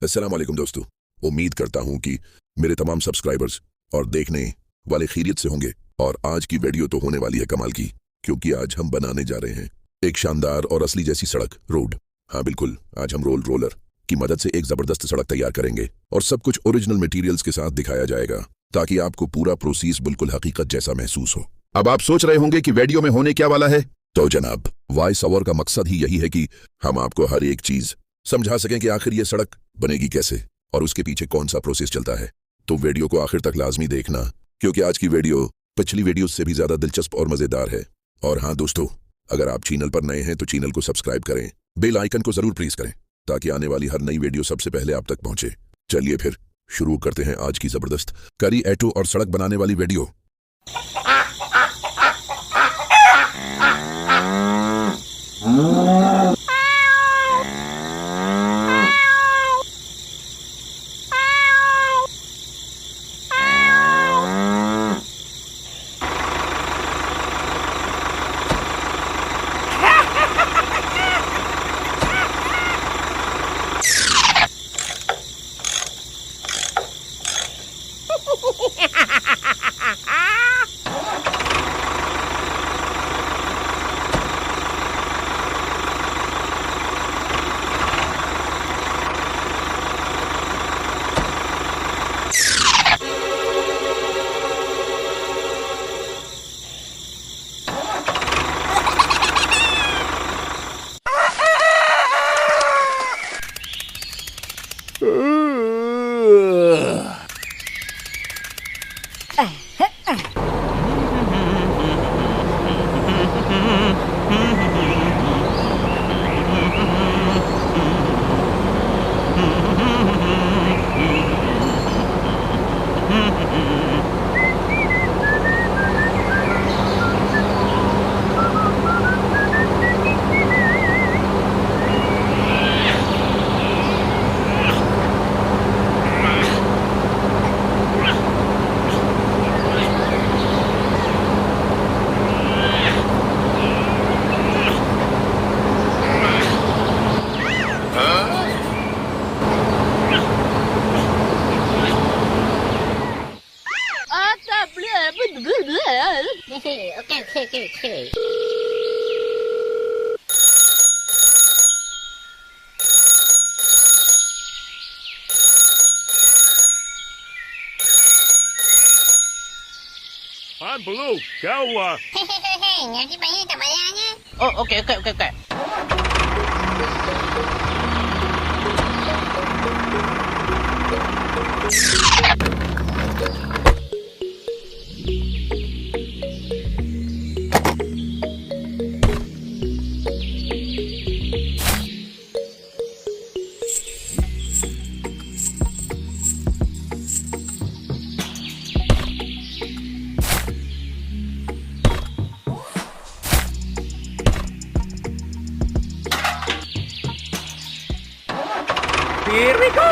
अस्सलाम वालेकुम दोस्तों। उम्मीद करता हूं कि मेरे तमाम सब्सक्राइबर्स और देखने वाले खैरियत से होंगे। और आज की वीडियो तो होने वाली है कमाल की, क्योंकि आज हम बनाने जा रहे हैं एक शानदार और असली जैसी सड़क, रोड। हाँ बिल्कुल, आज हम रोलर की मदद से एक जबरदस्त सड़क तैयार करेंगे और सब कुछ ओरिजिनल मटेरियल्स के साथ दिखाया जाएगा, ताकि आपको पूरा प्रोसेस बिल्कुल हकीकत जैसा महसूस हो। अब आप सोच रहे होंगे कि वीडियो में होने क्या वाला है, तो जनाब, वॉइस ओवर का मकसद ही यही है कि हम आपको हर एक चीज समझा सकें कि आखिर ये सड़क बनेगी कैसे और उसके पीछे कौन सा प्रोसेस चलता है। तो वीडियो को आखिर तक लाजमी देखना, क्योंकि आज की वीडियो पिछली वीडियो से भी ज्यादा दिलचस्प और मजेदार है। और हाँ दोस्तों, अगर आप चैनल पर नए हैं तो चैनल को सब्सक्राइब करें, बेल आइकन को जरूर प्रेस करें, ताकि आने वाली हर नई वीडियो सबसे पहले आप तक पहुंचे। चलिए फिर शुरू करते हैं आज की जबरदस्त करी एटो और सड़क बनाने वाली video. Okay. I'm Blue. Kau Ngaji banyak tak bayarnya? Oh, okey. Here we go!